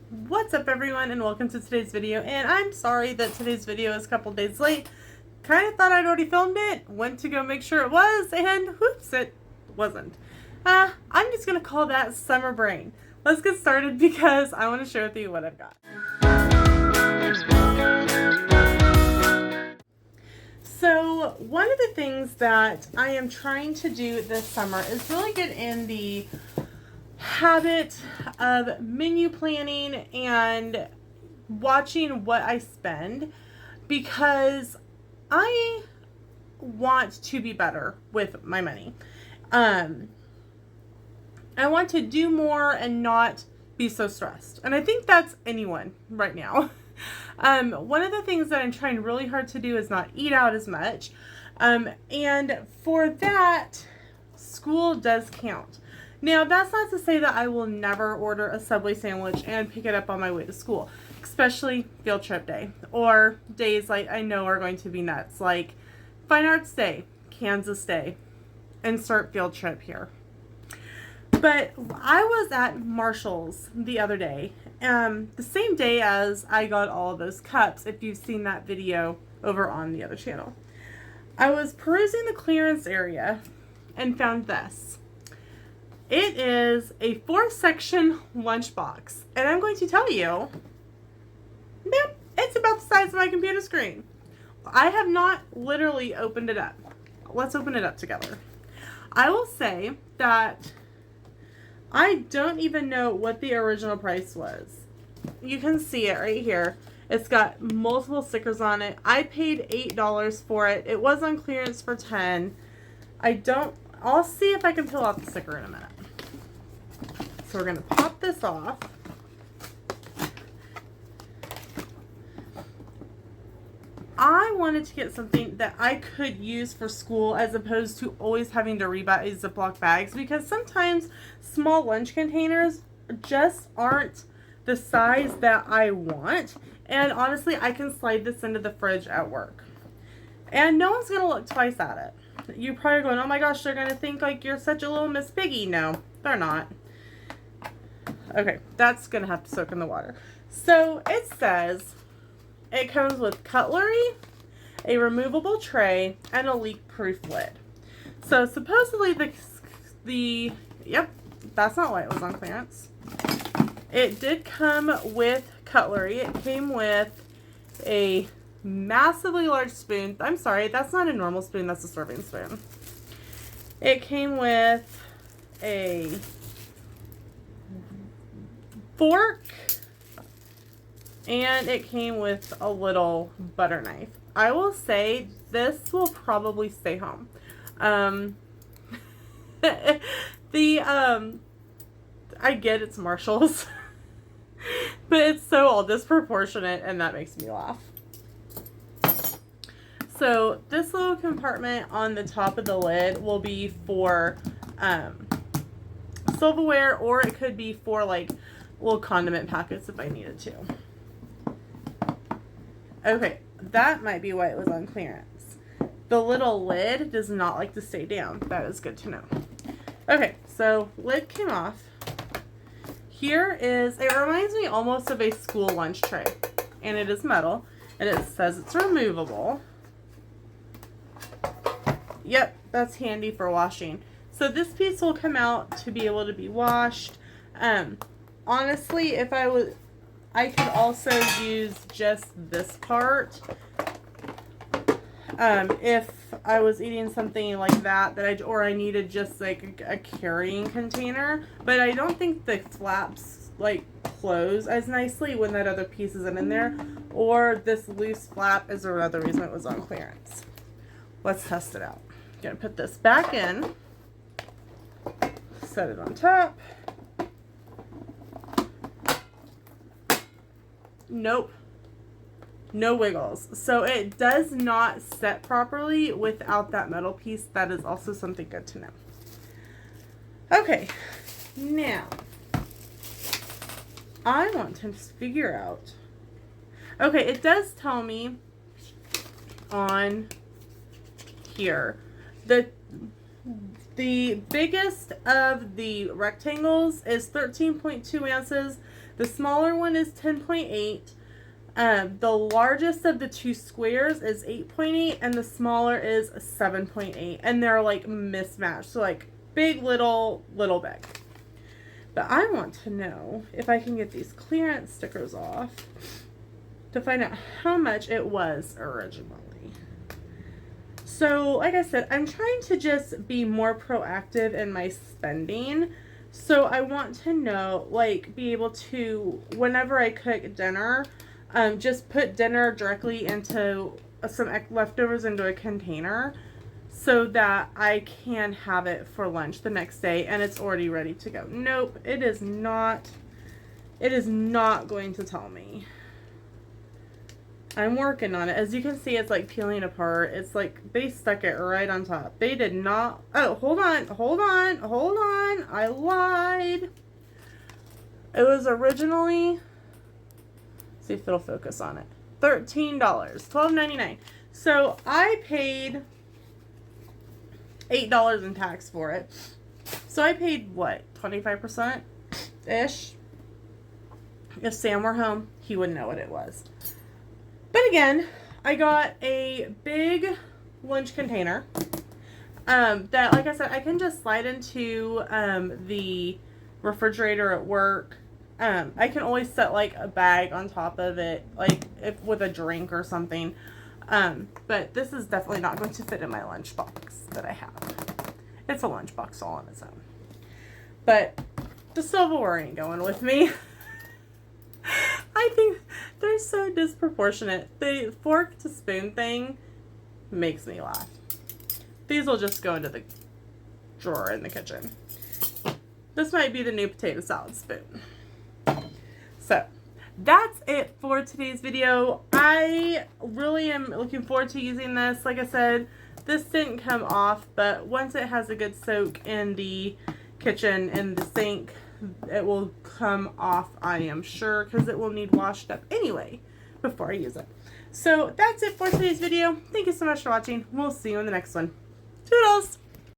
What's up everyone and welcome to today's video, and I'm sorry that today's video is a couple days late. Kind of thought I'd already filmed it, went to go make sure it was, and whoops, it wasn't. I'm just gonna call that summer brain. Let's get started because I want to share with you what I've got. So one of the things that I am trying to do this summer is really get in the habit of menu planning and watching what I spend, because I want to be better with my money. I want to do more and not be so stressed. And I think that's anyone right now. One of the things that I'm trying really hard to do is not eat out as much. And for that, school does count. Now, that's not to say that I will never order a Subway sandwich and pick it up on my way to school, especially field trip day or days like I know are going to be nuts, like Fine Arts Day, Kansas Day, insert field trip here. But I was at Marshall's the other day, the same day as I got all of those cups, if you've seen that video over on the other channel. I was perusing the clearance area and found this. It is a 4-section lunchbox, and I'm going to tell you, yep, it's about the size of my computer screen. I have not literally opened it up. Let's open it up together. I will say that I don't even know what the original price was. You can see it right here. It's got multiple stickers on it. I paid $8 for it. It was on clearance for $10. I'll see if I can peel off the sticker in a minute. So we're going to pop this off. I wanted to get something that I could use for school as opposed to always having to rebuy Ziploc bags, because sometimes small lunch containers just aren't the size that I want. And honestly, I can slide this into the fridge at work. And no one's going to look twice at it. You're probably going, oh my gosh, they're going to think like you're such a little Miss Piggy. No, they're not. Okay, that's going to have to soak in the water. So it says it comes with cutlery, a removable tray, and a leak-proof lid. So supposedly yep, that's not why it was on clearance. It did come with cutlery. It came with a massively large spoon. I'm sorry, that's not a normal spoon, that's a serving spoon. It came with a fork, and it came with a little butter knife. I will say this will probably stay home. I get it's Marshall's, but it's so all disproportionate, and that makes me laugh. So this little compartment on the top of the lid will be for silverware, or it could be for like little condiment packets if I needed to. Okay, that might be why it was on clearance. The little lid does not like to stay down. That is good to know. Okay, so lid came off. Here is, it reminds me almost of a school lunch tray, and it is metal, and it says it's removable. Yep, that's handy for washing. So this piece will come out to be able to be washed. Honestly, if I could also use just this part. If I was eating something like that or I needed just like a carrying container, but I don't think the flaps like close as nicely when that other piece isn't in there, or this loose flap is another reason it was on clearance. Let's test it out. I'm gonna put this back in, set it on top. Nope. No wiggles. So it does not set properly without that metal piece. That is also something good to know. Okay, now I want to figure out. Okay, it does tell me on here that the biggest of the rectangles is 13.2 ounces. The smaller one is 10.8. The largest of the two squares is 8.8, and the smaller is 7.8. And they're like mismatched. So like big, little, little, big. But I want to know if I can get these clearance stickers off to find out how much it was originally. So like I said, I'm trying to just be more proactive in my spending. So I want to know, like, be able to, whenever I cook dinner, just put dinner directly into some leftovers into a container so that I can have it for lunch the next day and it's already ready to go. Nope, it is not going to tell me. I'm working on it. As you can see, it's like peeling apart. It's like they stuck it right on top. They did not. Oh, hold on. I lied. It was originally, see if it'll focus on it, $13, $12.99. So I paid $8 in tax for it. So I paid what, 25% ish? If Sam were home, he would know what it was. But again, I got a big lunch container that, like I said, I can just slide into the refrigerator at work. I can always set like a bag on top of it, like if with a drink or something. But this is definitely not going to fit in my lunchbox that I have. It's a lunchbox all on its own. But the silverware ain't going with me. I think they're so disproportionate. The fork to spoon thing makes me laugh. These will just go into the drawer in the kitchen. This might be the new potato salad spoon. So that's it for today's video. I really am looking forward to using this. Like I said, this didn't come off, but once it has a good soak in the kitchen and the sink, it will come off, I am sure, because it will need washed up anyway before I use it. So that's it for today's video. Thank you so much for watching. We'll see you in the next one. Toodles!